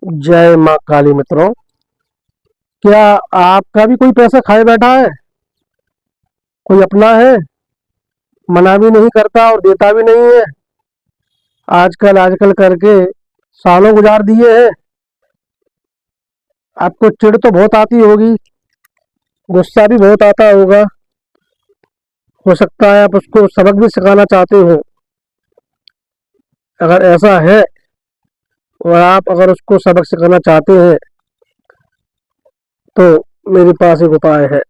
जय माँ काली मित्रों। क्या आपका भी कोई पैसा खाए बैठा है? कोई अपना है, मना भी नहीं करता और देता भी नहीं है। आजकल आजकल करके सालों गुजार दिए हैं। आपको चिढ़ तो बहुत आती होगी, गुस्सा भी बहुत आता होगा। हो सकता है आप उसको सबक भी सिखाना चाहते हो। अगर ऐसा है और आप अगर उसको सबक सिखाना चाहते हैं तो मेरे पास एक उपाय है।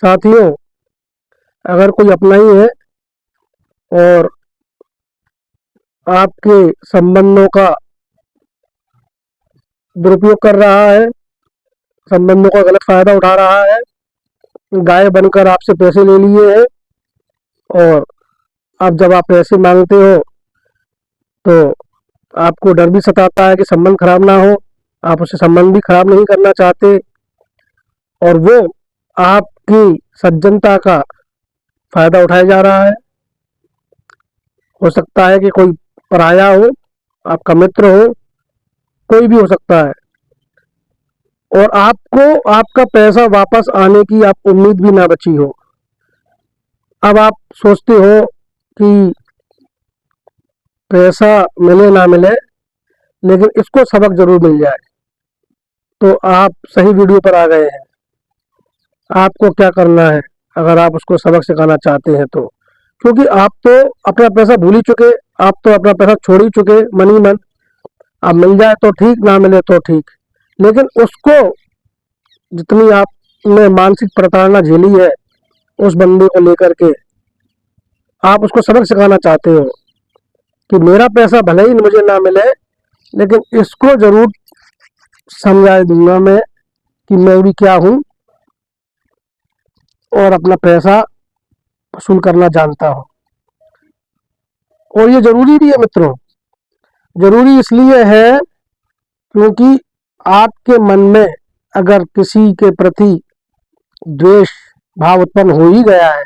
साथियों, अगर कोई अपना ही है और आपके संबंधों का दुरुपयोग कर रहा है, संबंधों का गलत फायदा उठा रहा है, गाय बनकर आपसे पैसे ले लिए हैं और अब जब आप पैसे मांगते हो तो आपको डर भी सताता है कि संबंध खराब ना हो। आप उससे संबंध भी खराब नहीं करना चाहते और वो आपकी सज्जनता का फायदा उठाया जा रहा है। हो सकता है कि कोई पराया हो, आपका मित्र हो, कोई भी हो सकता है और आपको आपका पैसा वापस आने की आप उम्मीद भी ना बची हो। अब आप सोचते हो कि पैसा मिले ना मिले लेकिन इसको सबक जरूर मिल जाए, तो आप सही वीडियो पर आ गए हैं। आपको क्या करना है अगर आप उसको सबक सिखाना चाहते हैं तो, क्योंकि आप तो अपना पैसा भूल ही चुके, आप तो अपना पैसा छोड़ ही चुके मन ही मन। अब मिल जाए तो ठीक, ना मिले तो ठीक, लेकिन उसको जितनी आपने मानसिक प्रताड़ना झेली है उस बंदे को लेकर के आप उसको सबक सिखाना चाहते हो कि मेरा पैसा भले ही मुझे ना मिले लेकिन इसको जरूर समझा दूंगा मैं कि मैं भी क्या हूँ और अपना पैसा वसूल करना जानता हूँ। और ये जरूरी भी है मित्रों। जरूरी इसलिए है क्योंकि आपके मन में अगर किसी के प्रति द्वेष भाव उत्पन्न हो ही गया है,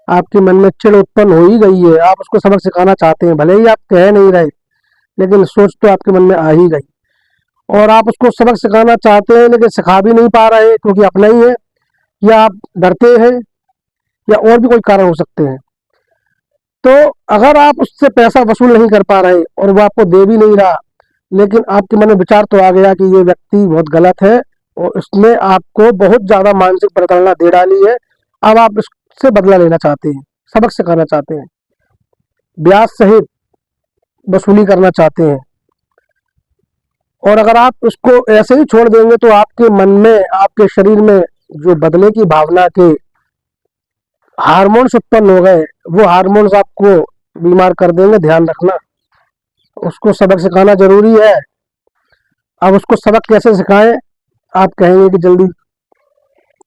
आपके मन में चिढ़ उत्पन्न हो ही गई है, आप उसको सबक सिखाना चाहते हैं, भले ही आप कह नहीं रहे लेकिन सोच तो आपके मन में आ ही गई और आप उसको सबक सिखाना चाहते हैं लेकिन सिखा भी नहीं पा रहे क्योंकि अपना ही है, या आप डरते हैं, या और भी कोई कारण हो सकते हैं। तो अगर आप उससे पैसा वसूल नहीं कर पा रहे और वो आपको दे भी नहीं रहा लेकिन आपके मन में विचार तो आ गया कि ये व्यक्ति बहुत गलत है और उसने आपको बहुत ज़्यादा मानसिक प्रताड़ना दे डाली है, अब आप इससे बदला लेना चाहते हैं, सबक सिखाना चाहते हैं, ब्याज सहित वसूली करना चाहते हैं। और अगर आप उसको ऐसे ही छोड़ देंगे तो आपके मन में, आपके शरीर में जो बदले की भावना के हार्मोन्स उत्पन्न हो गए, वो हार्मोन्स आपको बीमार कर देंगे, ध्यान रखना। उसको सबक सिखाना जरूरी है। अब उसको सबक कैसे सिखाएं, आप कहेंगे कि जल्दी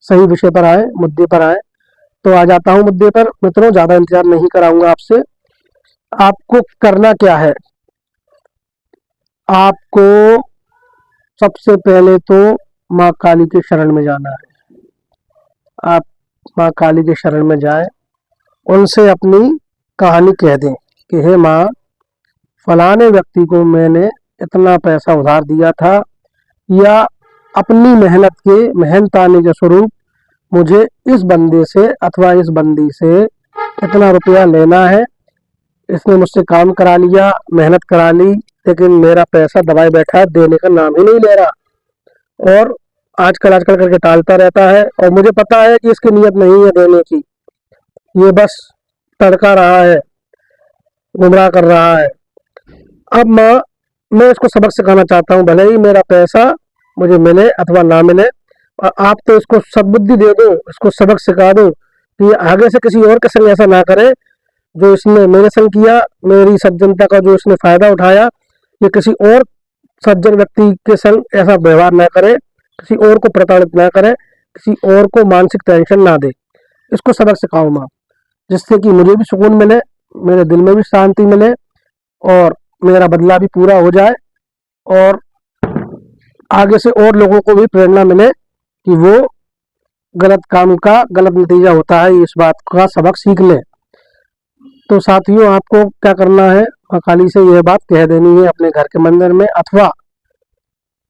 सही विषय पर आए, मुद्दे पर आए, तो आ जाता हूं मुद्दे पर मित्रों, ज्यादा इंतजार नहीं कराऊंगा आपसे। आपको करना क्या है? आपको सबसे पहले तो माँ काली के शरण में जाना है। आप माँ काली के शरण में जाएं, उनसे अपनी कहानी कह दें कि हे माँ, फलाने व्यक्ति को मैंने इतना पैसा उधार दिया था, या अपनी मेहनत के मेहनताने के स्वरूप मुझे इस बंदे से अथवा इस बंदी से इतना रुपया लेना है। इसने मुझसे काम करा लिया, मेहनत करा ली, लेकिन मेरा पैसा दबाए बैठा है, देने का नाम ही नहीं ले रहा और आजकल आजकल करके टालता रहता है और मुझे पता है कि इसकी नीयत नहीं है देने की, ये बस तड़का रहा है, गुमराह कर रहा है। अब मैं इसको सबक सिखाना चाहता हूँ, भले ही मेरा पैसा मुझे मिले अथवा ना मिले, और आप तो इसको सद्बुद्धि दे दो, इसको सबक सिखा दो कि आगे से किसी और के संग ऐसा ना करे जो इसने मेरे संग किया, मेरी सज्जनता का जो इसने फायदा उठाया। ये किसी और सज्जन व्यक्ति के संग ऐसा व्यवहार ना करे, किसी और को प्रताड़ित ना करे, किसी और को मानसिक टेंशन ना दे। इसको सबक सिखाओ माँ, जिससे कि मुझे भी सुकून मिले, मेरे दिल में भी शांति मिले और मेरा बदला भी पूरा हो जाए और आगे से और लोगों को भी प्रेरणा मिले कि वो गलत काम का गलत नतीजा होता है, इस बात का सबक सीख लें। तो साथियों, आपको क्या करना है, माँ काली से यह बात कह देनी है अपने घर के मंदिर में, अथवा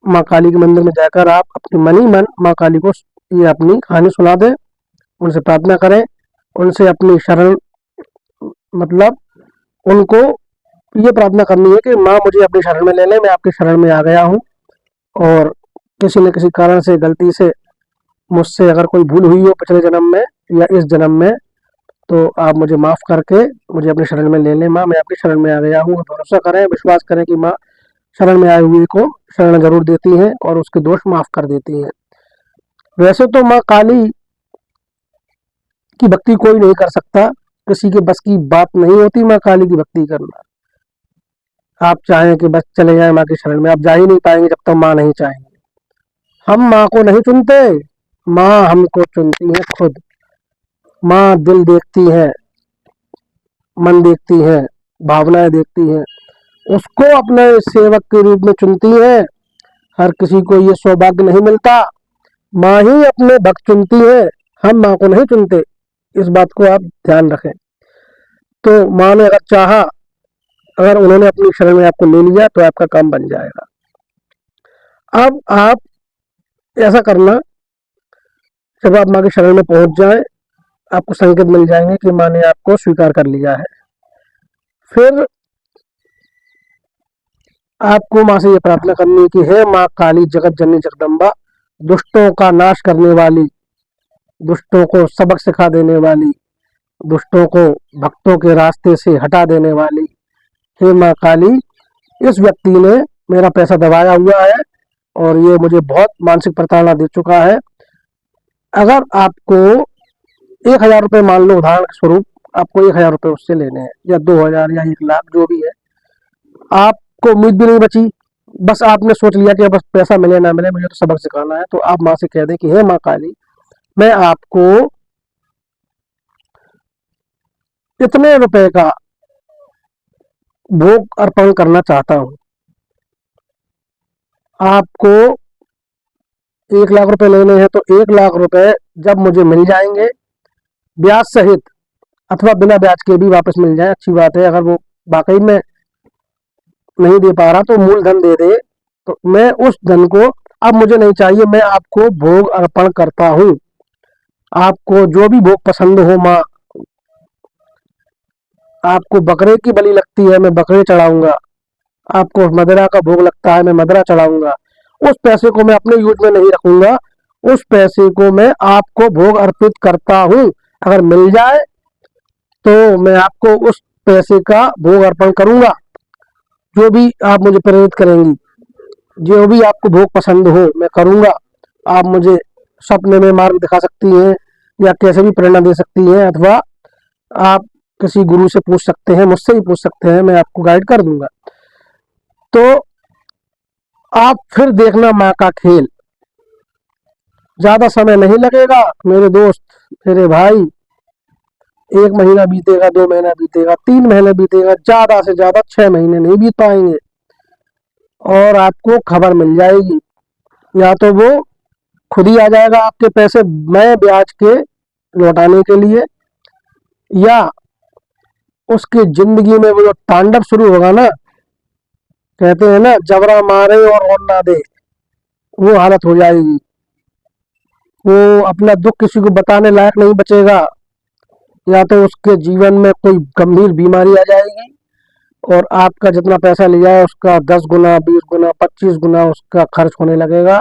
माँ काली के मंदिर में जाकर आप अपने मन ही मन माँ काली को ये अपनी कहानी सुना दें, उनसे प्रार्थना करें, उनसे अपनी शरण, मतलब उनको ये प्रार्थना करनी है कि माँ मुझे अपनी शरण में ले लें, मैं आपकी शरण में आ गया हूँ, और किसी न किसी कारण से गलती से मुझसे अगर कोई भूल हुई हो पिछले जन्म में या इस जन्म में, तो आप मुझे माफ़ करके मुझे अपनी शरण में ले लें। माँ, मैं आपकी शरण में आ गया हूँ। भरोसा करें, विश्वास करें कि माँ शरण में आए हुए को शरण जरूर देती हैं और उसके दोष माफ कर देती हैं। वैसे तो माँ काली की भक्ति कोई नहीं कर सकता, किसी के बस की बात नहीं होती माँ काली की भक्ति करना। आप चाहें कि बस चले जाएं माँ की शरण में, आप जा ही नहीं पाएंगे जब तक माँ नहीं चाहेंगे। हम माँ को नहीं चुनते, माँ हमको चुनती है खुद। माँ दिल देखती है, मन देखती है, भावनाएं देखती है, उसको अपने सेवक के रूप में चुनती है। हर किसी को ये सौभाग्य नहीं मिलता, माँ ही अपने भक्त चुनती है, हम माँ को नहीं चुनते। इस बात को आप ध्यान रखें। तो माँ ने अगर चाहा, अगर उन्होंने अपनी शरण में आपको ले लिया तो आपका काम बन जाएगा। अब आप ऐसा करना, जब आप माँ की शरण में पहुंच जाएं, आपको संकेत मिल जाएंगे कि माँ ने आपको स्वीकार कर लिया है। फिर आपको माँ से ये प्रार्थना करनी है कि हे माँ काली जगत जननी जगदम्बा, दुष्टों का नाश करने वाली, दुष्टों को सबक सिखा देने वाली, दुष्टों को भक्तों के रास्ते से हटा देने वाली, हे माँ काली, इस व्यक्ति ने मेरा पैसा दबाया हुआ है और ये मुझे बहुत मानसिक प्रताड़ना दे चुका है। अगर आपको 1,000 रुपये, मान लो उदाहरण स्वरूप, आपको 1,000 रुपये उससे लेने हैं, या 2,000 या 1,00,000, जो भी है, आपको उम्मीद भी नहीं बची, बस आपने सोच लिया कि बस पैसा मिले ना मिले मुझे तो सबक सिखाना है। तो आप माँ से कह दें कि हे माँ काली, मैं आपको इतने रुपए का भोग अर्पण करना चाहता हूँ। आपको 1,00,000 रुपए लेने हैं तो 1,00,000 रुपए जब मुझे मिल जाएंगे, ब्याज सहित अथवा बिना ब्याज के भी वापस मिल जाए, अच्छी बात है। अगर वो वाकई में नहीं दे पा रहा तो मूलधन दे दे, तो मैं उस धन को, अब मुझे नहीं चाहिए, मैं आपको भोग अर्पण करता हूँ। आपको जो भी भोग पसंद हो माँ, आपको बकरे की बलि लगती है, मैं बकरे चढ़ाऊंगा। आपको मदिरा का भोग लगता है, मैं मदिरा चढ़ाऊंगा। उस पैसे को मैं अपने यूज में नहीं रखूंगा, उस पैसे को मैं आपको भोग अर्पित करता हूँ। अगर मिल जाए तो मैं आपको उस पैसे का भोग अर्पण करूंगा। जो भी आप मुझे प्रेरित करेंगी, जो भी आपको भोग पसंद हो मैं करूंगा। आप मुझे सपने में मार्ग दिखा सकती हैं या कैसे भी प्रेरणा दे सकती हैं, अथवा आप किसी गुरु से पूछ सकते हैं, मुझसे ही पूछ सकते हैं, मैं आपको गाइड कर दूंगा। तो आप फिर देखना माँ का खेल, ज्यादा समय नहीं लगेगा मेरे दोस्त, मेरे भाई। 1 महीना बीतेगा, 2 महीना बीतेगा, 3 महीने बीतेगा, ज्यादा से ज्यादा 6 महीने नहीं बीत पाएंगे और आपको खबर मिल जाएगी। या तो वो खुद ही आ जाएगा आपके पैसे मैं ब्याज के लौटाने के लिए, या उसकी जिंदगी में वो जो तांडव शुरू होगा ना, कहते हैं ना, जबरा मारे और ना दे, वो हालत हो जाएगी। वो अपना दुख किसी को बताने लायक नहीं बचेगा, या तो उसके जीवन में कोई गंभीर बीमारी आ जाएगी और आपका जितना पैसा लिया है उसका 10 गुना, 20 गुना, 25 गुना उसका खर्च होने लगेगा।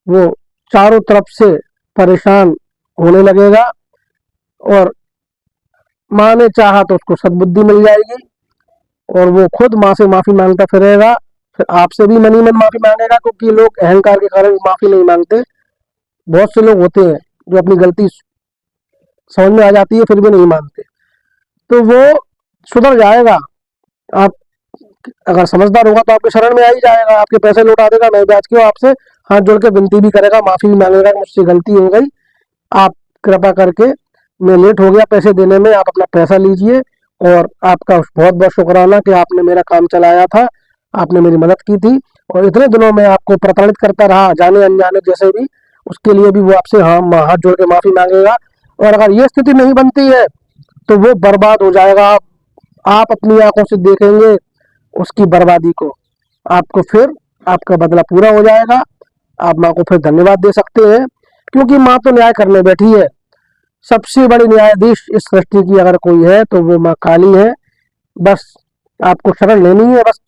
वो चारों तरफ से परेशान होने लगेगा और माँ ने चाहा तो उसको सद्बुद्धि मिल जाएगी और वो खुद माँ से माफी मांगता फिरेगा। फिर आपसे भी मन ही मन माफी मांगेगा, क्योंकि लोग अहंकार के कारण माफी नहीं मांगते। बहुत से लोग होते हैं जो अपनी गलती समझ में आ जाती है फिर भी नहीं मानते, तो वो सुधर जाएगा। आप अगर समझदार होगा तो आपके शरण में आ ही जाएगा, आपके पैसे लौटा देगा, मैं ब्याज क्यों, आपसे हाथ जोड़ के विनती भी करेगा, माफी भी मांगेगा, मुझसे गलती हो गई, आप कृपा करके, मैं लेट हो गया पैसे देने में, आप अपना पैसा लीजिए। और आपका बहुत बहुत शुक्राना कि आपने मेरा काम चलाया था, आपने मेरी मदद की थी और इतने दिनों में आपको प्रताड़ित करता रहा जाने अनजाने जैसे भी, उसके लिए भी वो आपसे हाथ जोड़ के माफी मांगेगा। और अगर ये स्थिति नहीं बनती है तो वो बर्बाद हो जाएगा, आप अपनी आंखों से देखेंगे उसकी बर्बादी को, आपको फिर आपका बदला पूरा हो जाएगा। आप माँ को फिर धन्यवाद दे सकते हैं, क्योंकि माँ तो न्याय करने बैठी है। सबसे बड़ी न्यायाधीश इस सृष्टि की अगर कोई है तो वो माँ काली है। बस आपको शरण लेनी है, बस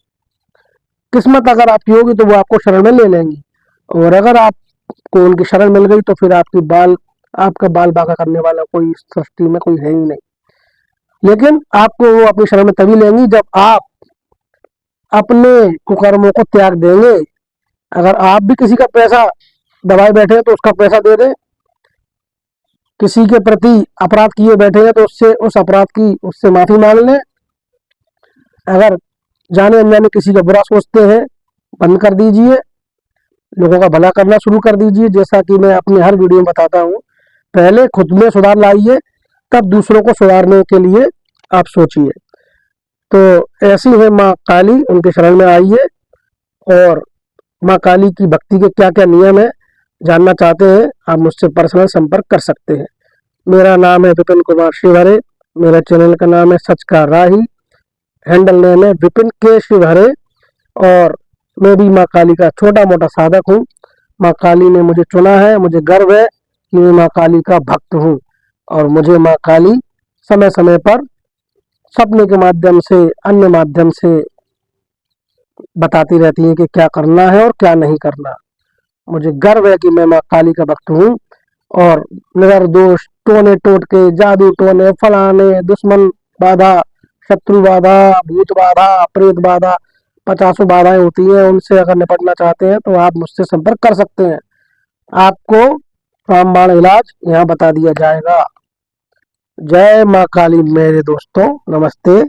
किस्मत अगर आपकी होगी तो वो आपको शरण में ले लेंगी, और अगर आपको उनकी शरण मिल गई तो फिर आपका बाल बांका करने वाला कोई इस सृष्टि में कोई है ही नहीं। लेकिन आपको वो अपनी शरण में तभी लेंगी जब आप अपने कुकर्मों को त्याग देंगे। अगर आप भी किसी का पैसा दबाए बैठे हैं तो उसका पैसा दे दें, किसी के प्रति अपराध किए बैठे हैं तो उससे उस अपराध की उससे माफी मांग लें। अगर जाने अनजाने किसी का बुरा सोचते हैं, बंद कर दीजिए, लोगों का भला करना शुरू कर दीजिए। जैसा कि मैं अपने हर वीडियो में बताता हूँ, पहले खुद में सुधार लाइए, तब दूसरों को सुधारने के लिए आप सोचिए। तो ऐसी है माँ काली, उनके शरण में आइए। और माँ काली की भक्ति के क्या क्या नियम है जानना चाहते हैं, आप मुझसे पर्सनल संपर्क कर सकते हैं। मेरा नाम है विपिन कुमार शिवहरे, मेरे चैनल का नाम है सच का राही, हैंडल नेम है विपिन के शिवहरे, और मैं भी माँ काली का छोटा मोटा साधक हूँ। माँ काली ने मुझे चुना है, मुझे गर्व है कि मैं माँ काली का भक्त हूँ, और मुझे माँ काली समय समय पर सपने के माध्यम से, अन्य माध्यम से बताती रहती है कि क्या करना है और क्या नहीं करना। मुझे गर्व है कि मैं माँ काली का भक्त हूँ, और निर्दोष टोने टोटके, जादू टोने, फलाने, दुश्मन बाधा, शत्रु बाधा, भूत बाधा, प्रेत बाधा, 50 बाधाएं होती हैं, उनसे अगर निपटना चाहते हैं तो आप मुझसे संपर्क कर सकते हैं। आपको रामबाण इलाज यहाँ बता दिया जाएगा। जय माँ काली मेरे दोस्तों, नमस्ते।